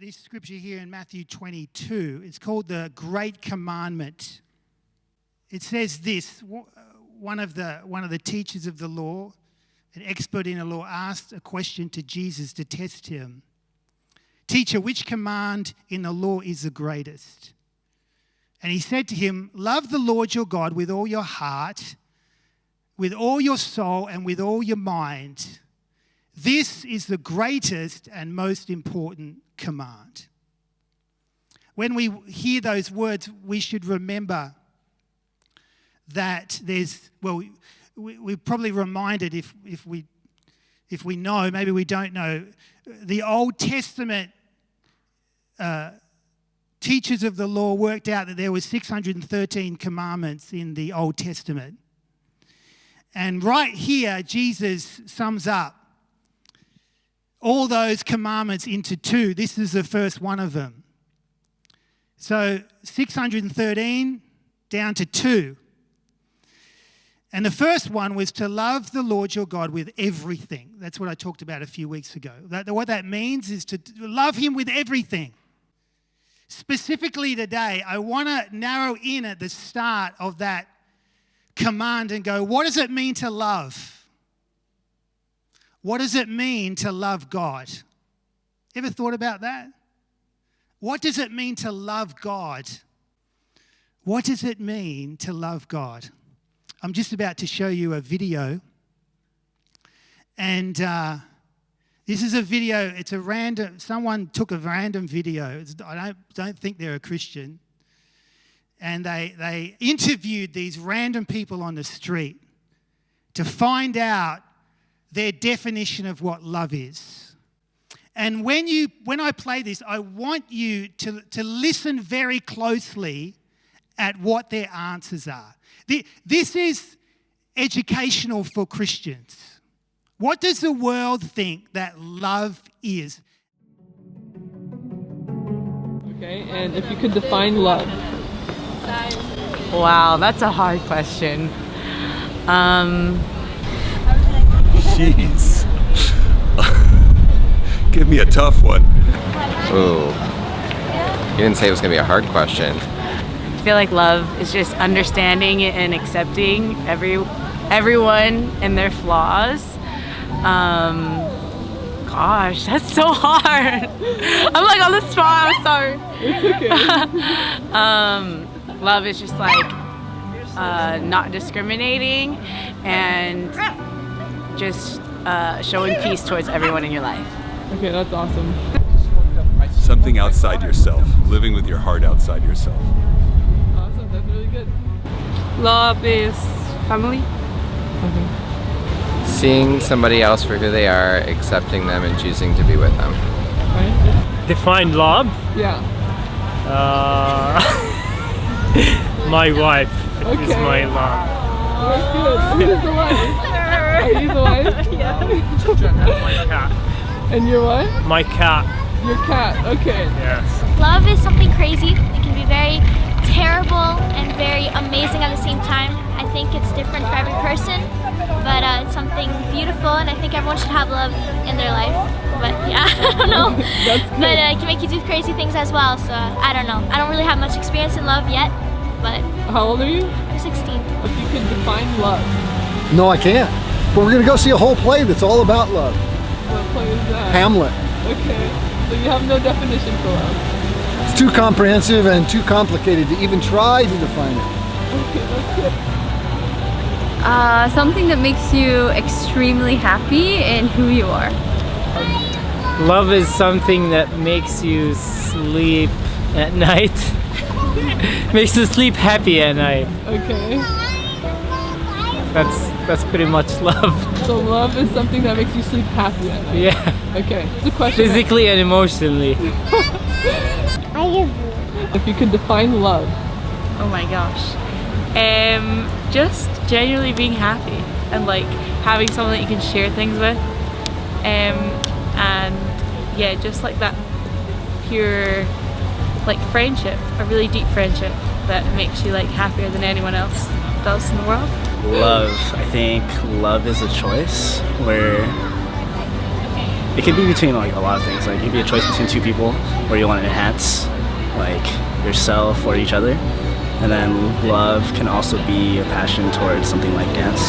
this scripture here in Matthew 22. It's called the Great Commandment. It says this, one of the teachers of the law, an expert in the law, asked a question to Jesus to test him. Teacher, which command in the law is the greatest? And he said to him, love the Lord your God with all your heart, with all your soul, and with all your mind. This is the greatest and most important command. When we hear those words, we should remember that we're probably reminded if we know, maybe we don't know, the Old Testament teachers of the law worked out that there were 613 commandments in the Old Testament. And right here, Jesus sums up all those commandments into two. This is the first one of them. So 613 down to two. And the first one was to love the Lord your God with everything. That's what I talked about a few weeks ago. What that means is to love him with everything. Specifically today, I want to narrow in at the start of that command and go, what does it mean to love? What does it mean to love God? Ever thought about that? What does it mean to love God? What does it mean to love God? I'm just about to show you a video. And this is a video, it's a random, someone took a random video. I don't think they're a Christian. And they interviewed these random people on the street to find out their definition of what love is. And when I play this, I want you to listen very closely at what their answers are. This is educational for Christians. What does the world think that love is? Okay, and if you could define love. Wow, that's a hard question. Jeez. Give me a tough one. Ooh. You didn't say it was going to be a hard question. I feel like love is just understanding and accepting everyone and their flaws. Gosh, that's so hard. I'm like on the spot, I'm sorry. It's okay. Love is just like not discriminating and just showing peace towards everyone in your life. Okay, that's awesome. Something outside yourself. Living with your heart outside yourself. Awesome, that's really good. Love is family. Okay. Seeing somebody else for who they are, accepting them, and choosing to be with them. Right? Define love? Yeah. My wife is Okay. my love. That's good. Who's the wife? Are you the wife? My cat. And your what? My cat, Your cat. Okay. yes. Love is something crazy. It can be very terrible and very amazing at the same time. I think it's different for every person, but it's something beautiful, and I think everyone should have love in their life. But yeah, I don't know. That's good. But it can make you do crazy things as well, so I don't know. I don't really have much experience in love yet, but How old are you? I'm 16. If you could define love, No, I can't. But we're going to go see a whole play that's all about love. what play is that? Hamlet. Okay. So you have no definition for love. It's too comprehensive and too complicated to even try to define it. Okay, that's good. Something that makes you extremely happy in who you are. Love is something that makes you sleep at night. Makes you sleep happy at night. Okay. That's pretty much love. So love is something that makes you sleep happy at night. Yeah. Okay. It's a question. Physically and emotionally. If you could define love. Oh my gosh. Just genuinely being happy and like having someone that you can share things with. And yeah, just like that pure like friendship, a really deep friendship that makes you like happier than anyone else does in the world. Love. I think love is a choice where It could be between like a lot of things. Like it could be a choice between two people where you want to enhance like yourself or each other. And then love can also be a passion towards something like dance.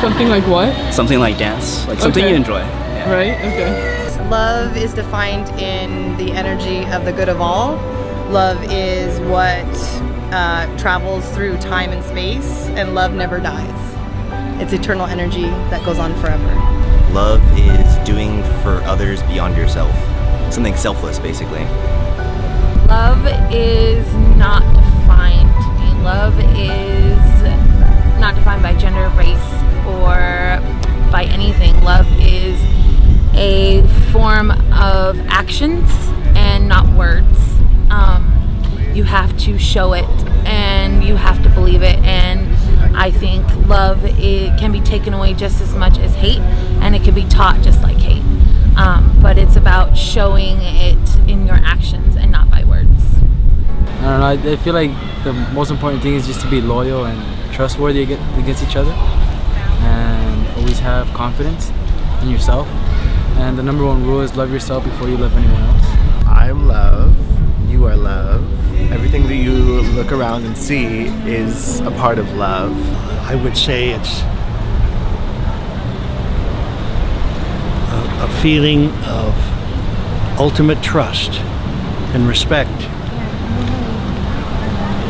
Something like what? Something like dance, like something you enjoy. Yeah. Right? Okay. Love is defined in the energy of the good of all. Love is what travels through time and space, and love never dies. It's eternal energy that goes on forever. Love is doing for others beyond yourself. Something selfless, basically. Love is not defined. Love is not defined by gender, race, or by anything. Love is a form of actions and not words. You have to show it and you have to believe it, and I think love can be taken away just as much as hate, and it can be taught just like hate. But it's about showing it in your actions and not by words. I don't know, I feel like the most important thing is just to be loyal and trustworthy against each other, and always have confidence in yourself. And the number one rule is love yourself before you love anyone else. I'm love, you are love. Everything that you look around and see is a part of love. I would say it's a feeling of ultimate trust and respect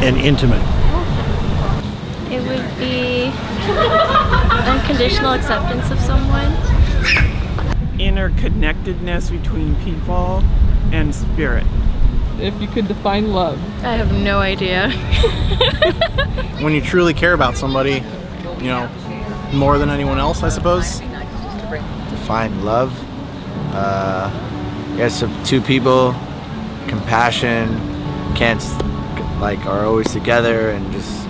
and intimate. It would be unconditional acceptance of someone. Interconnectedness between people and spirit. If you could define love. I have no idea. When you truly care about somebody, you know, more than anyone else, I suppose. Define love. Yes, two people, compassion, are always together and just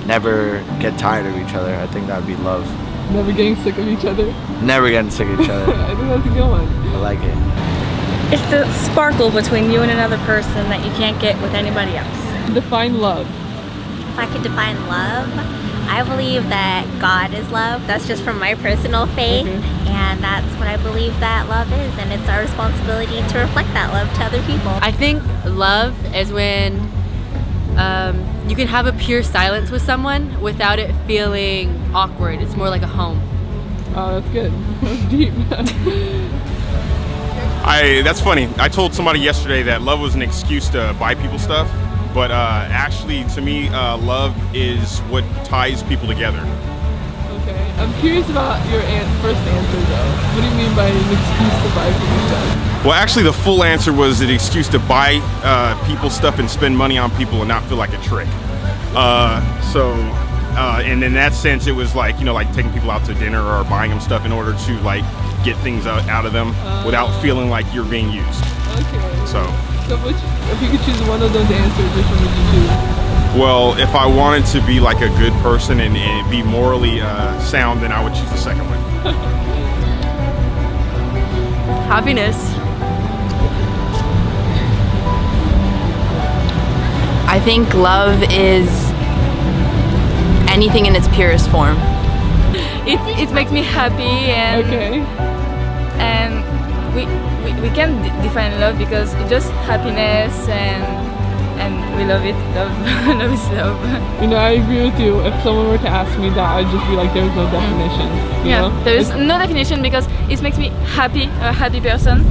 never get tired of each other. I think that would be love. Never getting sick of each other. Never getting sick of each other. I think that's a good one. I like it. It's the sparkle between you and another person that you can't get with anybody else. Define love. If I could define love, I believe that God is love. That's just from my personal faith, and that's what I believe that love is, and it's our responsibility to reflect that love to other people. I think love is when you can have a pure silence with someone without it feeling awkward. It's more like a home. Oh, that's good. That's deep. That's funny. I told somebody yesterday that love was an excuse to buy people stuff, but actually, to me, love is what ties people together. Okay. I'm curious about your first answer, though. What do you mean by an excuse to buy people stuff? Well, actually, the full answer was an excuse to buy people stuff and spend money on people and not feel like a trick. And in that sense, it was like, like taking people out to dinner or buying them stuff in order to like get things out of them without feeling like you're being used. Okay. So if you could choose one of those answers, which one would you choose? Well, if I wanted to be like a good person and be morally sound, then I would choose the second one. Happiness. I think love is anything in its purest form. It makes me happy, and we can define love because it's just happiness, and we love it. Love is love. I agree with you. If someone were to ask me that, I'd just be like, there's no definition. You know? There's no definition because it makes me happy, a happy person,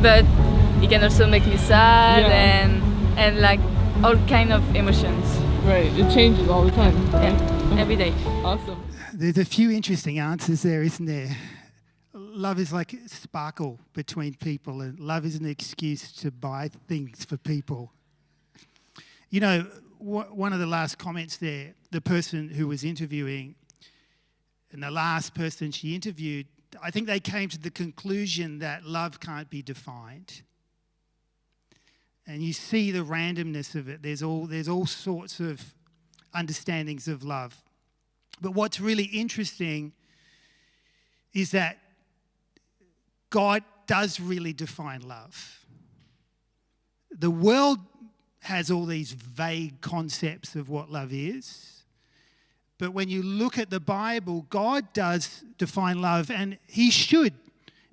but it can also make me sad and like all kind of emotions. Right, it changes all the time. Every day. Awesome. There's a few interesting answers there, isn't there? Love is like a sparkle between people, and love is an excuse to buy things for people. One of the last comments there, the person who was interviewing and the last person she interviewed, I think they came to the conclusion that love can't be defined. And you see the randomness of it. There's all sorts of understandings of love. But what's really interesting is that God does really define love. The world has all these vague concepts of what love is. But when you look at the Bible, God does define love, and he should,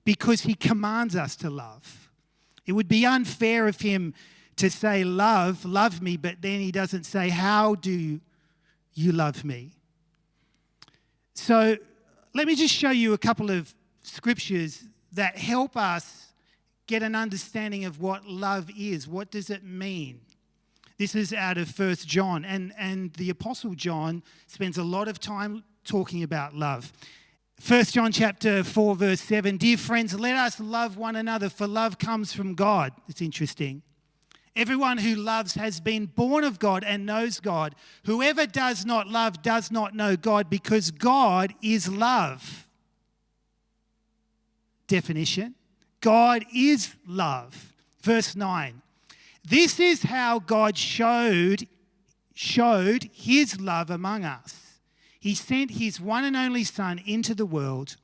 because he commands us to love. It would be unfair of him to say, love me, but then he doesn't say, how do you love me? So let me just show you a couple of scriptures that help us get an understanding of what love is. What does it mean? This is out of 1 John, and the Apostle John spends a lot of time talking about love. 1 John chapter 4, verse 7, dear friends, let us love one another, for love comes from God. It's interesting. Everyone who loves has been born of God and knows God. Whoever does not love does not know God, because God is love. Definition, God is love. Verse 9, this is how God showed his love among us. He sent his one and only Son into the world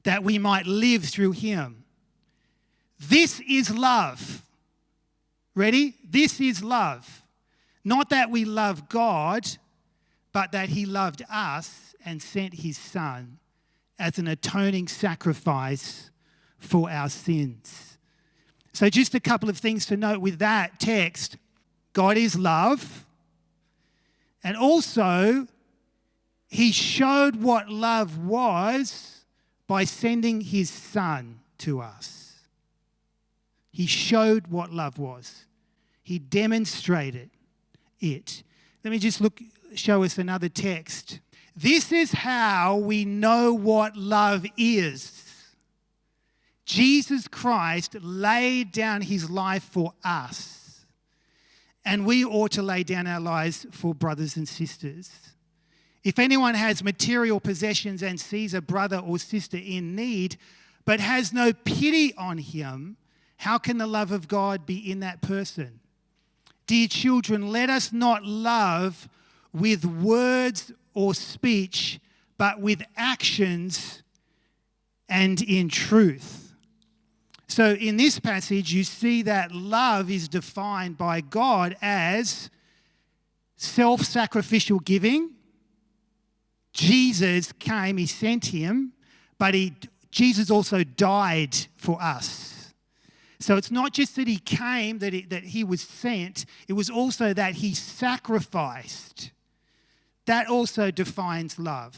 that we might live through him. This is love. Ready? This is love. Not that we love God, but that he loved us and sent his Son as an atoning sacrifice for our sins. So just a couple of things to note with that text. God is love. And also, he showed what love was by sending his Son to us. He showed what love was. He demonstrated it. Let me just show us another text. This is how we know what love is. Jesus Christ laid down his life for us, and we ought to lay down our lives for brothers and sisters. If anyone has material possessions and sees a brother or sister in need, but has no pity on him, how can the love of God be in that person? Dear children, let us not love with words or speech, but with actions and in truth. So in this passage, you see that love is defined by God as self-sacrificial giving. Jesus came, he sent him, but Jesus also died for us. So it's not just that he came, that he was sent, it was also that he sacrificed. That also defines love.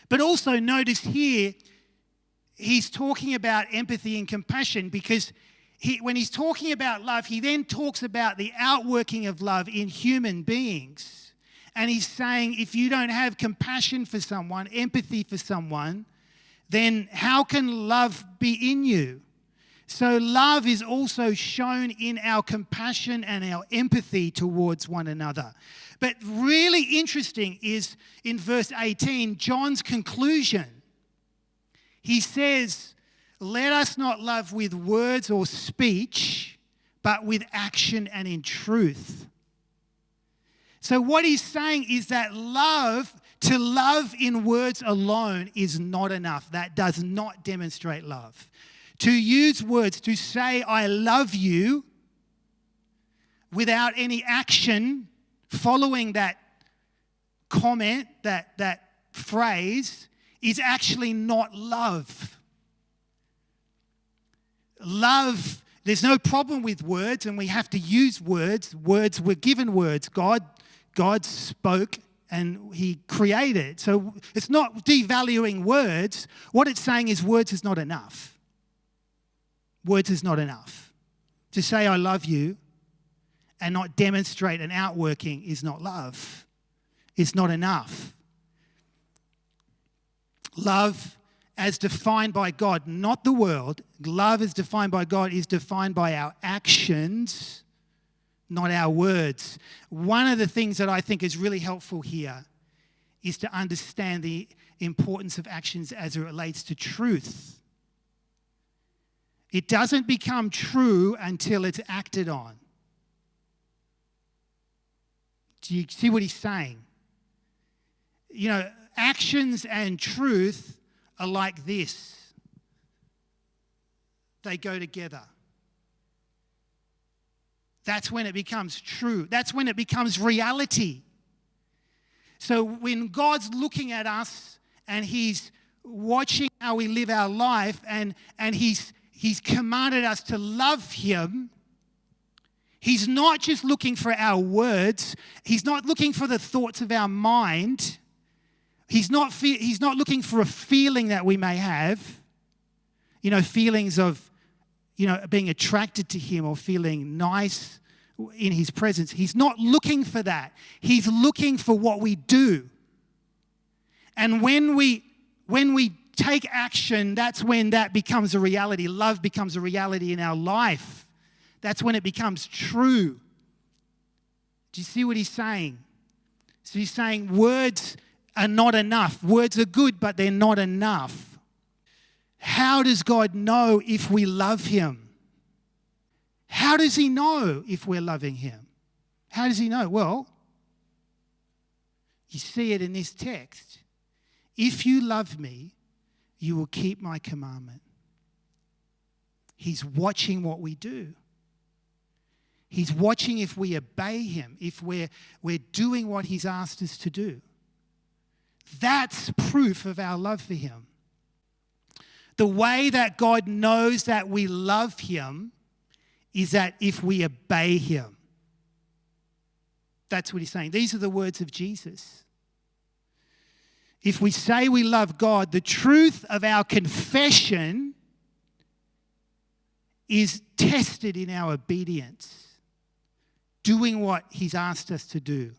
But also notice here, he's talking about empathy and compassion, because when he's talking about love, he then talks about the outworking of love in human beings. And he's saying, if you don't have compassion for someone, empathy for someone, then how can love be in you? So love is also shown in our compassion and our empathy towards one another. But really interesting is in verse 18, John's conclusion. He says, let us not love with words or speech, but with action and in truth. So what he's saying is that to love in words alone is not enough. That does not demonstrate love. To use words, to say, I love you, without any action following that comment, that phrase, is actually not love. Love, there's no problem with words, and we have to use words. Words, we're given words. God spoke and he created. So it's not devaluing words. What it's saying is words is not enough. Words is not enough. To say I love you and not demonstrate an outworking is not love. It's not enough. Love as defined by God, not the world. Love as defined by God is defined by our actions, not our words. One of the things that I think is really helpful here is to understand the importance of actions as it relates to truth. It doesn't become true until it's acted on. Do you see what he's saying? You know, actions and truth are like this. They go together. That's when it becomes true. That's when it becomes reality. So when God's looking at us and he's watching how we live our life, and he's commanded us to love him. He's not just looking for our words. He's not looking for the thoughts of our mind. He's not looking for a feeling that we may have. Feelings of, being attracted to him or feeling nice in his presence. He's not looking for that. He's looking for what we do. And when we take action, that's when that becomes a reality. Love becomes a reality in our life. That's when it becomes true. Do you see what he's saying? So he's saying words are not enough. Words are good, but they're not enough. How does God know if we love him? How does he know if we're loving him? How does he know? Well, you see it in this text. If you love me, you will keep my commandment. He's watching what we do. He's watching if we obey him, if we're doing what he's asked us to do. That's proof of our love for him. The way that God knows that we love him is that if we obey him. That's what he's saying. These are the words of Jesus. If we say we love God, the truth of our confession is tested in our obedience, doing what he's asked us to do.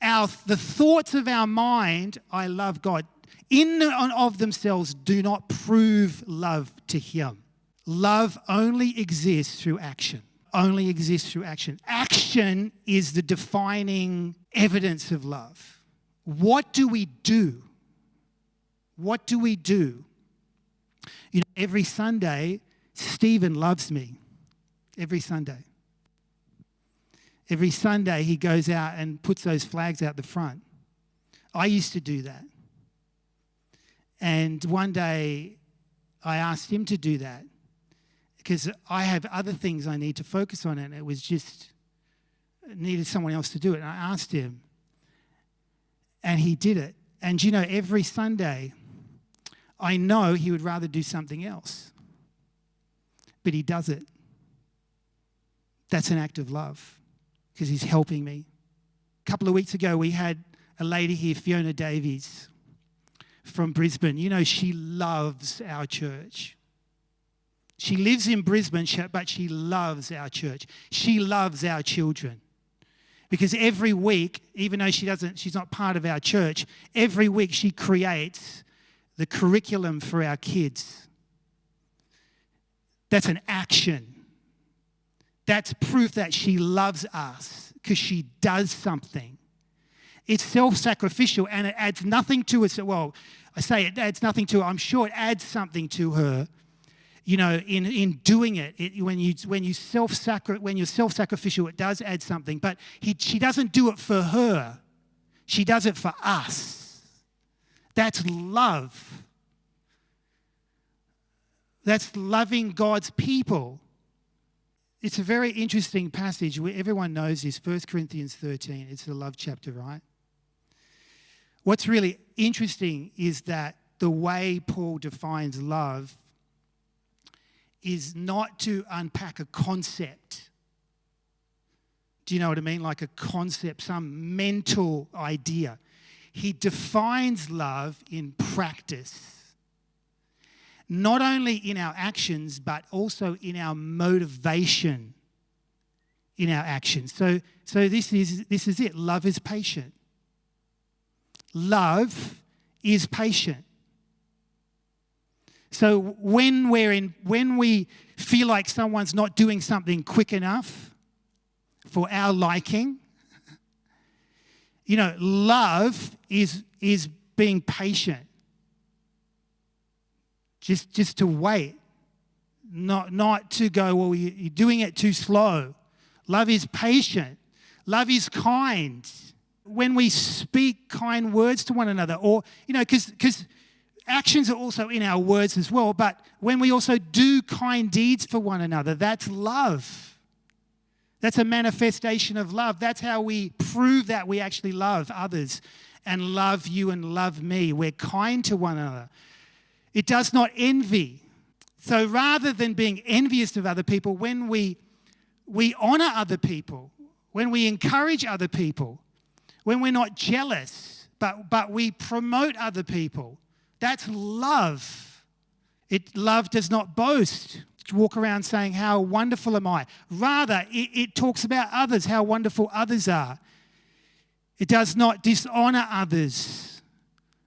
The thoughts of our mind, I love God, in and of themselves do not prove love to him. Love only exists through action. Only exists through action. Action is the defining evidence of love. What do we do? What do we do? Every Sunday, Stephen loves me. Every Sunday. Every Sunday, he goes out and puts those flags out the front. I used to do that. And one day, I asked him to do that because I have other things I need to focus on, and it was just needed someone else to do it. And I asked him, and he did it. And every Sunday, I know he would rather do something else, but he does it. That's an act of love because he's helping me. A couple of weeks ago, we had a lady here, Fiona Davies, from Brisbane. She loves our church. She lives in Brisbane, but she loves our church. She loves our children. Because every week, even though she's not part of our church, every week she creates the curriculum for our kids. That's an action. That's proof that she loves us because she does something. It's self-sacrificial and it adds nothing to us. Well, I say it adds nothing to her. I'm sure it adds something to her, in doing it. When you're self-sacrificial, it does add something. But she doesn't do it for her. She does it for us. That's love. That's loving God's people. It's a very interesting passage. Everyone knows this, 1 Corinthians 13. It's the love chapter, right? What's really interesting is that the way Paul defines love is not to unpack a concept. Do you know what I mean? Like a concept, some mental idea. He defines love in practice. Not only in our actions, but also in our motivation in our actions. So this is it. Love is patient. Love is patient. So when we feel like someone's not doing something quick enough for our liking, love is being patient. Just to wait, not to go, well, you're doing it too slow. Love is patient. Love is kind. When we speak kind words to one another, or, because actions are also in our words as well, but when we also do kind deeds for one another, that's love. That's a manifestation of love. That's how we prove that we actually love others. and love you and love me. We're kind to one another. It does not envy. So rather than being envious of other people, when we honor other people, when we encourage other people, when we're not jealous, but we promote other people, that's love. Love does not boast, walk around saying, how wonderful am I? Rather, it talks about others, how wonderful others are. It does not dishonor others.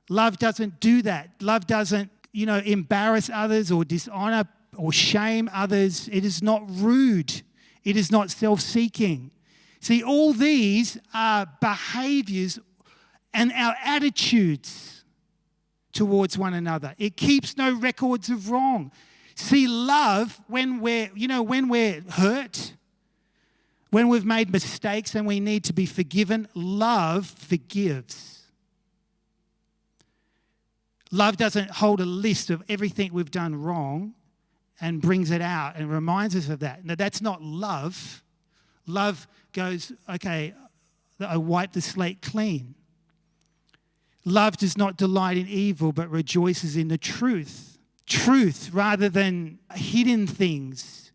Love doesn't do that. Love doesn't, embarrass others or dishonor or shame others. It is not rude. It is not self-seeking. See, all these are behaviors and our attitudes towards one another. It keeps no records of wrong. See, love, when we're hurt, when we've made mistakes and we need to be forgiven, love forgives. Love doesn't hold a list of everything we've done wrong and brings it out and reminds us of that. No, that's not love. Love goes, okay, I wipe the slate clean. Love does not delight in evil, but rejoices in the truth. Truth rather than hidden things.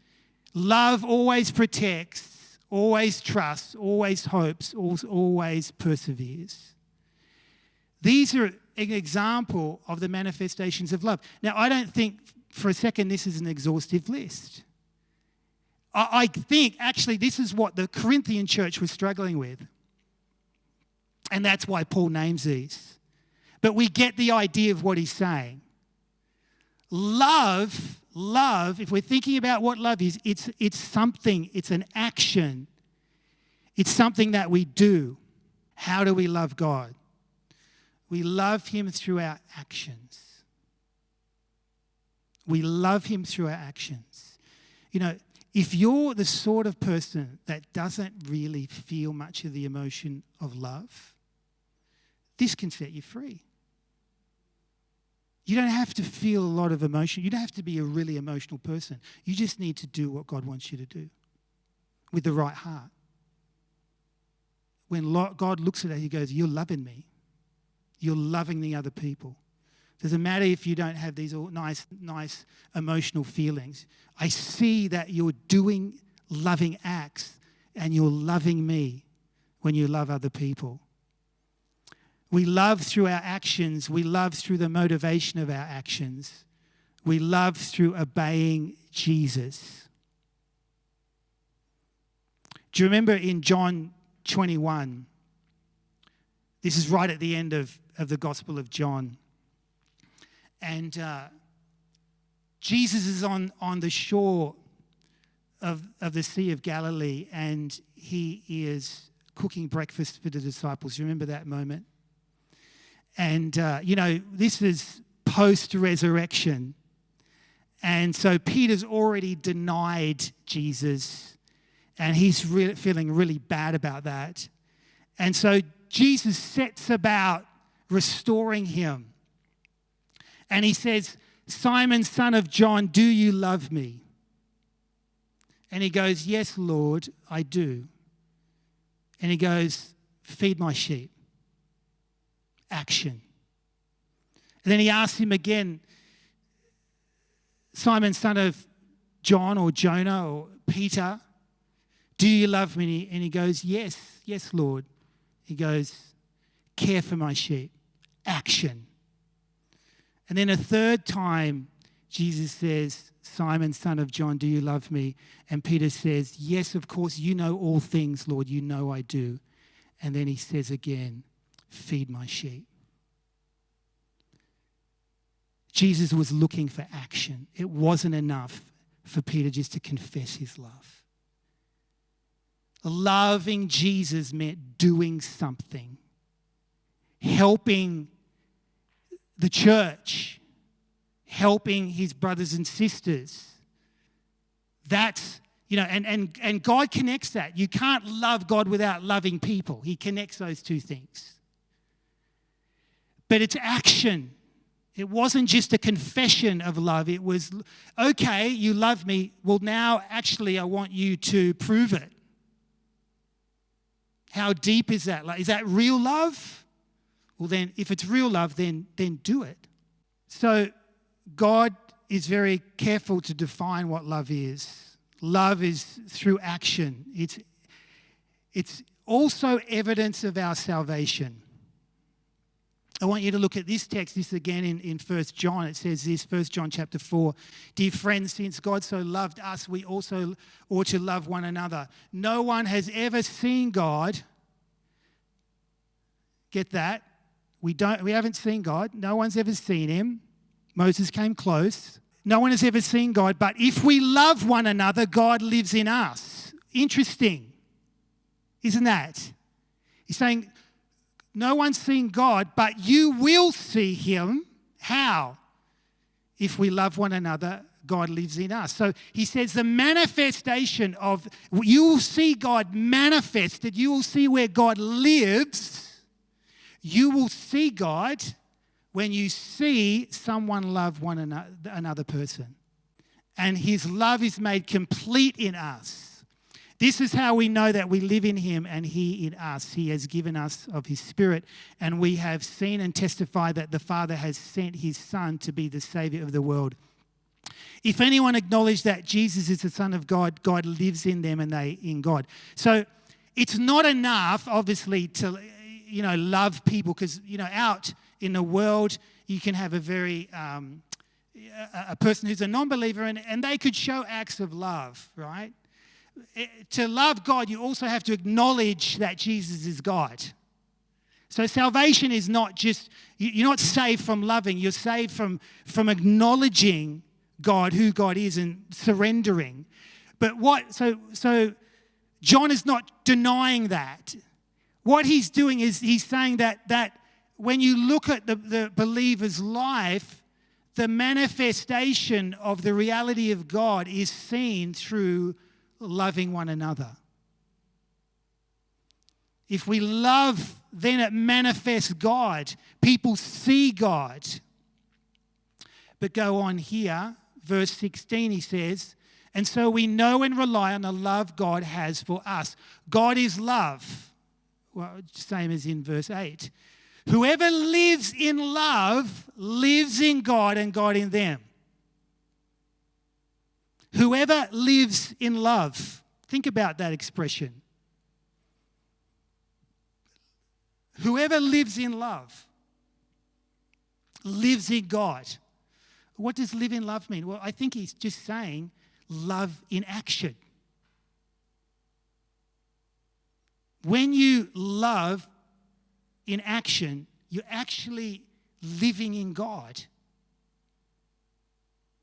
Love always protects, always trusts, always hopes, always perseveres. These are an example of the manifestations of love. Now, I don't think for a second this is an exhaustive list. I think actually this is what the Corinthian church was struggling with. And that's why Paul names these. But we get the idea of what he's saying. Love, if we're thinking about what love is, it's something, it's an action. It's something that we do. How do we love God? We love him through our actions. We love him through our actions. If you're the sort of person that doesn't really feel much of the emotion of love, this can set you free. You don't have to feel a lot of emotion. You don't have to be a really emotional person. You just need to do what God wants you to do with the right heart. When God looks at it, he goes, you're loving me. You're loving the other people. Doesn't matter if you don't have these all nice emotional feelings. I see that you're doing loving acts and you're loving me when you love other people. We love through our actions. We love through the motivation of our actions. We love through obeying Jesus. Do you remember in John 21? This is right at the end of the Gospel of John. And Jesus is on the shore of the Sea of Galilee, and he is cooking breakfast for the disciples. You remember that moment? And, this is post-resurrection. And so Peter's already denied Jesus, and he's feeling really bad about that. And so Jesus sets about restoring him. And he says, Simon, son of John, do you love me? And he goes, yes, Lord, I do. And he goes, feed my sheep. Action. And then he asks him again, Simon, son of John or Jonah or Peter, do you love me? And he goes, yes, Lord. He goes, care for my sheep. Action. And then a third time, Jesus says, Simon, son of John, do you love me? And Peter says, yes, of course, you know all things, Lord. You know I do. And then he says again, feed my sheep. Jesus was looking for action. It wasn't enough for Peter just to confess his love. Loving Jesus meant doing something. Helping the church. Helping his brothers and sisters. That's, and God connects that. You can't love God without loving people. He connects those two things. But it's action. It wasn't just a confession of love. It was, okay, you love me. Well, now actually I want you to prove it. How deep is that? Is that real love? Well, then, if it's real love, then do it. So God is very careful to define what love is. Love is through action. It's also evidence of our salvation. I want you to look at this text, this again in 1 John. It says this, 1 John chapter 4. Dear friends, since God so loved us, we also ought to love one another. No one has ever seen God. Get that? We haven't seen God. No one's ever seen him. Moses came close. No one has ever seen God. But if we love one another, God lives in us. Interesting. Isn't that? He's saying, no one's seen God, but you will see him. How? If we love one another, God lives in us. So he says the manifestation of, you will see God manifested. You will see where God lives. You will see God when you see someone love another person. And his love is made complete in us. This is how we know that we live in him and he in us. He has given us of his Spirit, and we have seen and testified that the Father has sent his Son to be the Saviour of the world. If anyone acknowledges that Jesus is the Son of God, God lives in them and they in God. So it's not enough, obviously, to love people, because out in the world you can have a very a person who's a non-believer and they could show acts of love, right? To love God, you also have to acknowledge that Jesus is God. So salvation is not just, you're not saved from loving, you're saved from acknowledging God, who God is, and surrendering. But so John is not denying that. What he's doing is he's saying that when you look at the believer's life, the manifestation of the reality of God is seen through loving one another. If we love, then it manifests God. People see God. But go on here, verse 16, he says, and so we know and rely on the love God has for us. God is love. Well, same as in verse 8. Whoever lives in love lives in God and God in them. Whoever lives in love. Think about that expression. Whoever lives in love lives in God. What does live in love mean? Well, I think he's just saying love in action. When you love in action, you're actually living in God.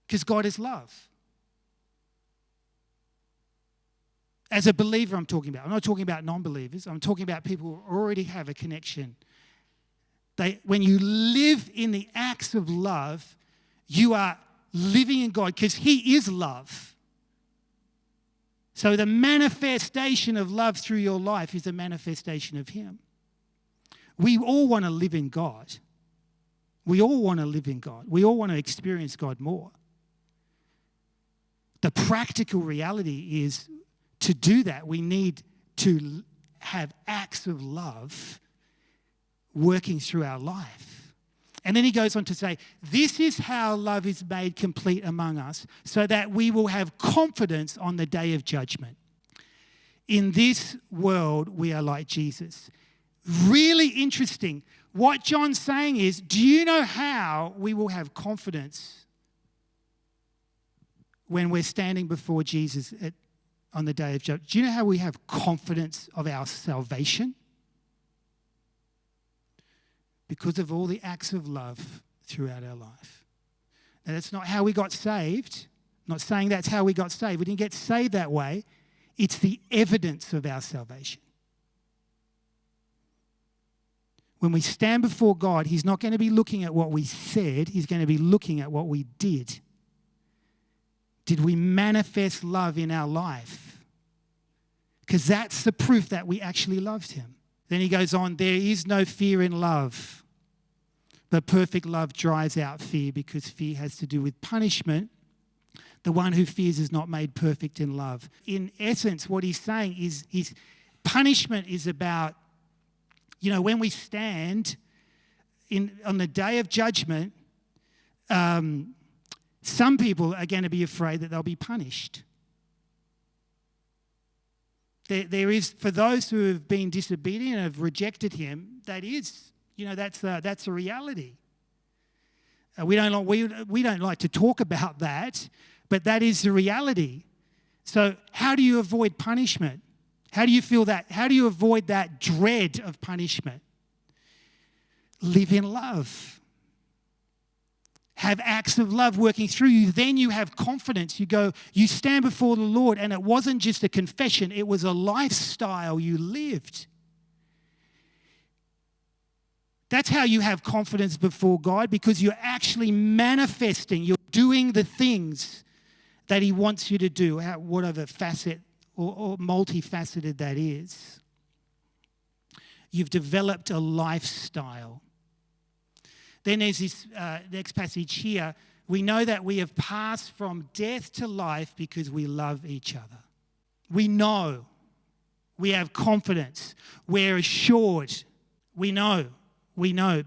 Because God is love. As a believer, I'm talking about. I'm not talking about non-believers. I'm talking about people who already have a connection. When you live in the acts of love, you are living in God because he is love. So the manifestation of love through your life is a manifestation of him. We all want to live in God. We all want to live in God. We all want to experience God more. The practical reality is, to do that, we need to have acts of love working through our life. And then he goes on to say, this is how love is made complete among us, so that we will have confidence on the day of judgment. In this world, we are like Jesus. Really interesting. What John's saying is, do you know how we will have confidence when we're standing before Jesus on the day of judgment? Do you know how we have confidence of our salvation? Because of all the acts of love throughout our life. Now, that's not how we got saved. I'm not saying that's how we got saved. We didn't get saved that way. It's the evidence of our salvation. When we stand before God, he's not going to be looking at what we said. He's going to be looking at what we did. Did we manifest love in our life? Because that's the proof that we actually loved him. Then he goes on, there is no fear in love, but perfect love drives out fear, because fear has to do with punishment. The one who fears is not made perfect in love. In essence, what he's saying is punishment is about, when we stand, on the day of judgment, some people are going to be afraid that they'll be punished. There is, for those who have been disobedient and have rejected him, that's a reality. We don't like to talk about that, but that is the reality. So how do you avoid punishment? How do you feel that? How do you avoid that dread of punishment? Live in love. Have acts of love working through you. Then you have confidence. You stand before the Lord, and it wasn't just a confession, it was a lifestyle you lived. That's how you have confidence before God, because you're actually manifesting, you're doing the things that he wants you to do, whatever facet or multifaceted that is. You've developed a lifestyle. Then there's this next passage here. We know that we have passed from death to life because we love each other. We know. We have confidence. We're assured. We know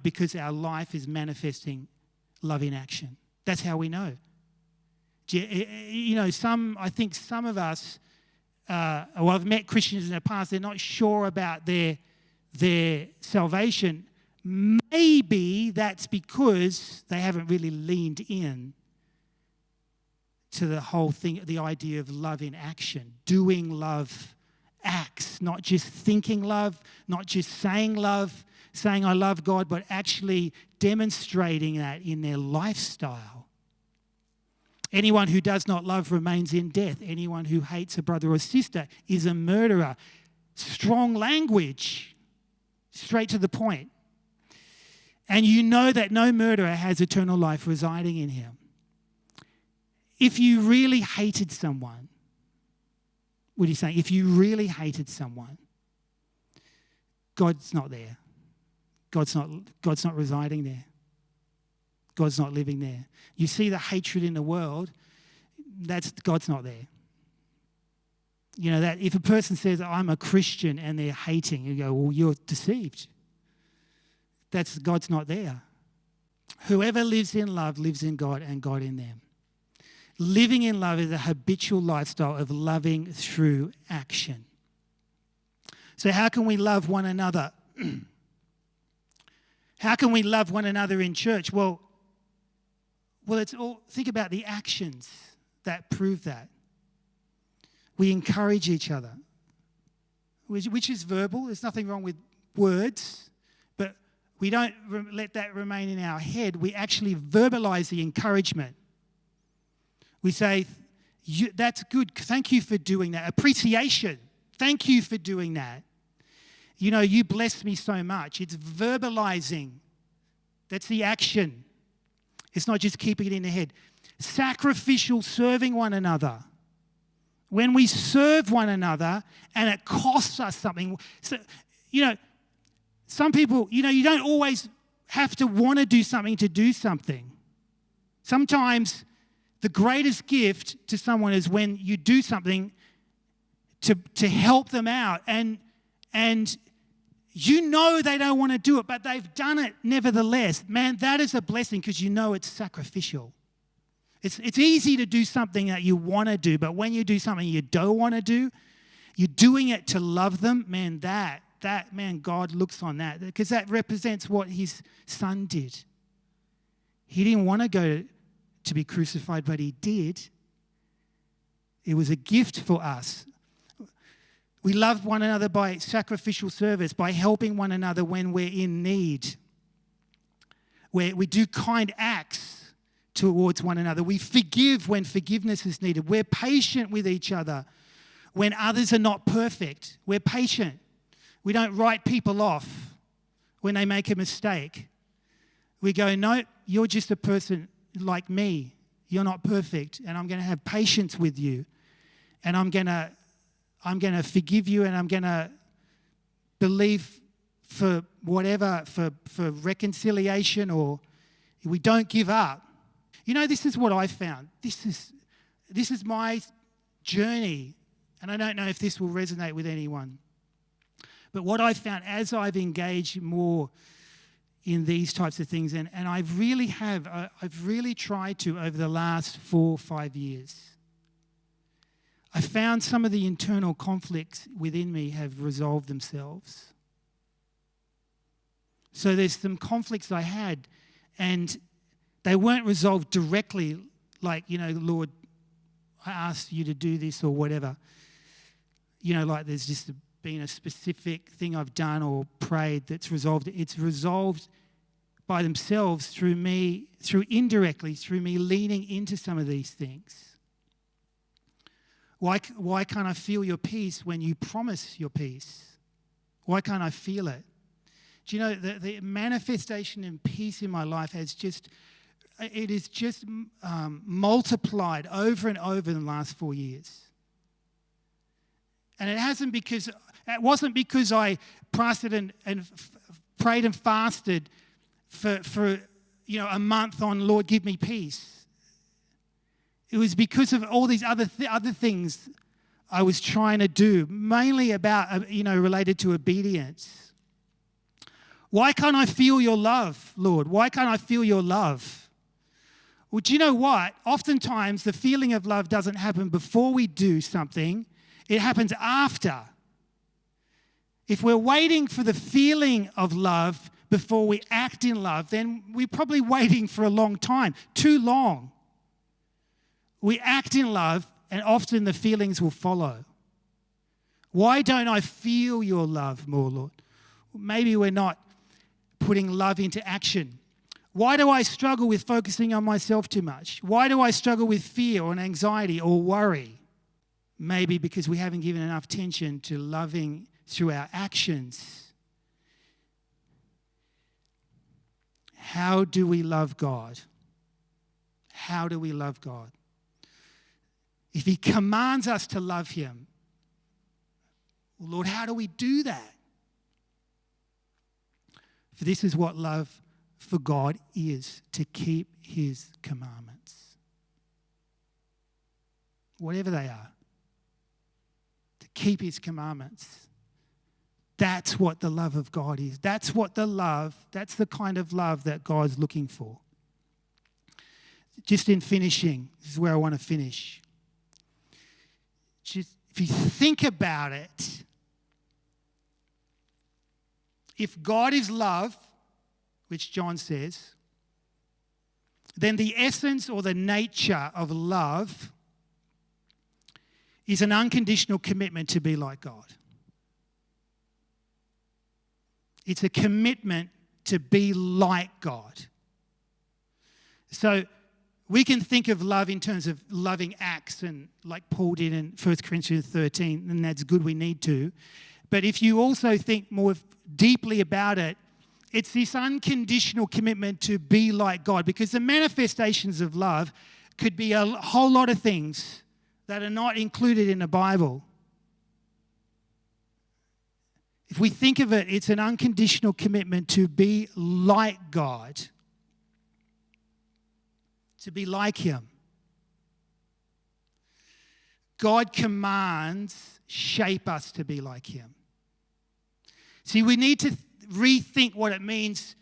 because our life is manifesting love in action. That's how we know. I think some of us, I've met Christians in the past, they're not sure about their salvation. Maybe that's because they haven't really leaned in to the whole thing, the idea of love in action, doing love acts, not just thinking love, not just saying love, saying I love God, but actually demonstrating that in their lifestyle. Anyone who does not love remains in death. Anyone who hates a brother or sister is a murderer. Strong language, straight to the point. And you know that no murderer has eternal life residing in him. If you really hated someone, what are you saying? If you really hated someone, God's not there. God's not residing there. God's not living there. You see the hatred in the world, God's not there. You know, that if a person says, I'm a Christian, and they're hating, you go, well, you're deceived. God's not there. Whoever lives in love lives in God and God in them. Living in love is a habitual lifestyle of loving through action. So how can we love one another? How can we love one another in church? Well, think about the actions that prove that. We encourage each other, which is verbal. There's nothing wrong with words, but we don't let that remain in our head. We actually verbalize the encouragement. We say, that's good. Thank you for doing that. Appreciation. Thank you for doing that. You know, you blessed me so much. It's verbalizing. That's the action. It's not just keeping it in the head. Sacrificial serving one another. When we serve one another and it costs us something. So, some people, you don't always have to want to do something. Sometimes the greatest gift to someone is when you do something to help them out and you know they don't want to do it, but they've done it nevertheless. Man, that is a blessing because you know it's sacrificial. It's easy to do something that you want to do, but when you do something you don't want to do, you're doing it to love them. Man, God looks on that because that represents what his son did. He didn't want to go to be crucified, but he did. It was a gift for us. We love one another by sacrificial service, by helping one another when we're in need. Where we do kind acts towards one another. We forgive when forgiveness is needed. We're patient with each other when others are not perfect. We're patient. We don't write people off when they make a mistake. We go, no, you're just a person like me. You're not perfect, and I'm going to have patience with you, and I'm going to forgive you, and I'm going to believe for whatever, for reconciliation, or we don't give up. This is what I found. This is my journey, and I don't know if this will resonate with anyone. But what I found as I've engaged more in these types of things. And I've really tried to over the last 4 or 5 years. I found some of the internal conflicts within me have resolved themselves. So there's some conflicts I had, and they weren't resolved directly, like, Lord, I asked you to do this or whatever. Like there's just been a specific thing I've done or prayed that's resolved. It's resolved by themselves through me leaning into some of these things. Why can't I feel your peace when you promise your peace? Why can't I feel it? Do you know, the manifestation in peace in my life has just multiplied over and over in the last 4 years. And it wasn't because I fasted and prayed and fasted for a month on, Lord, give me peace. It was because of all these other things I was trying to do, mainly about, related to obedience. Why can't I feel your love, Lord? Why can't I feel your love? Well, do you know what? Oftentimes, the feeling of love doesn't happen before we do something. It happens after. If we're waiting for the feeling of love before we act in love, then we're probably waiting for a long time, too long. We act in love, and often the feelings will follow. Why don't I feel your love more, Lord? Maybe we're not putting love into action. Why do I struggle with focusing on myself too much? Why do I struggle with fear or anxiety or worry? Maybe because we haven't given enough attention to loving through our actions. How do we love God? How do we love God? If he commands us to love him, well, Lord, how do we do that? For this is what love for God is, to keep his commandments. Whatever they are. To keep his commandments. That's what the love of God is. That's the kind of love that God's looking for. Just in finishing, this is where I want to finish. Just, if you think about it, if God is love, which John says, then the essence or the nature of love is an unconditional commitment to be like God. It's a commitment to be like God. So we can think of love in terms of loving acts, and like Paul did in 1 Corinthians 13, and that's good, we need to. But if you also think more deeply about it, it's this unconditional commitment to be like God, because the manifestations of love could be a whole lot of things that are not included in the Bible. If we think of it, it's an unconditional commitment to be like God, to be like him. God commands shape us to be like him. See, we need to rethink what it means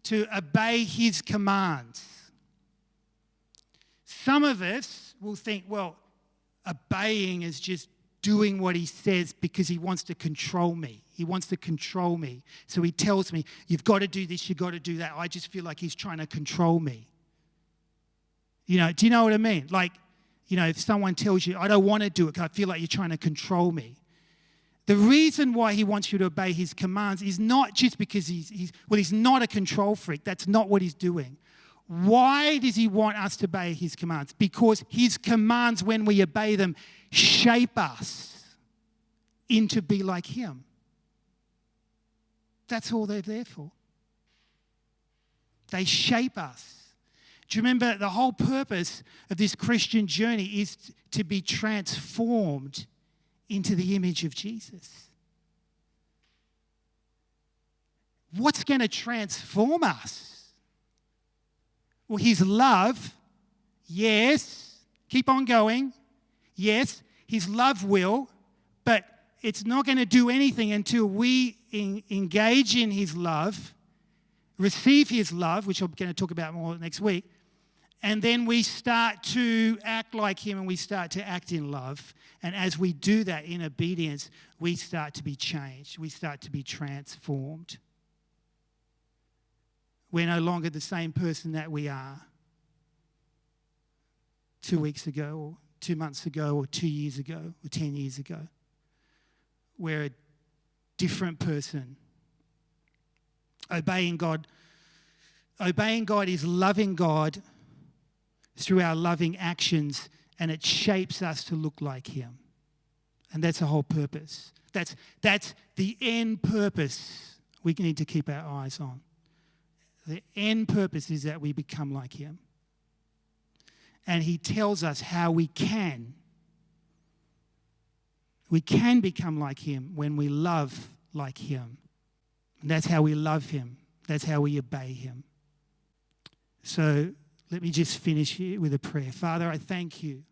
to obey his commands. Some of us will think, well, obeying is just doing what he says because he wants to control me. He wants to control me. So he tells me, you've got to do this, you've got to do that. I just feel like he's trying to control me. Do you know what I mean? Like, if someone tells you, I don't want to do it because I feel like you're trying to control me. The reason why he wants you to obey his commands is not just because he's not a control freak. That's not what he's doing. Why does he want us to obey his commands? Because his commands, when we obey them, shape us into be like him. That's all they're there for. They shape us. Do you remember the whole purpose of this Christian journey is to be transformed into the image of Jesus? What's going to transform us? Well, his love, yes. Keep on going. Yes, his love will, but it's not going to do anything until we engage in his love receive his love, which I'm going to talk about more next week, and then we start to act like him and we start to act in love. And as we do that in obedience, we start to be changed. We start to be transformed. We're no longer the same person that we are 2 weeks ago or 2 months ago or 2 years ago or 10 years ago. We're a different person. Obeying God is loving God through our loving actions, and it shapes us to look like him. And that's the whole purpose. That's the end purpose we need to keep our eyes on. The end purpose is that we become like him. And he tells us how we can. We can become like him when we love like him. And that's how we love him. That's how we obey him. So let me just finish here with a prayer. Father, I thank you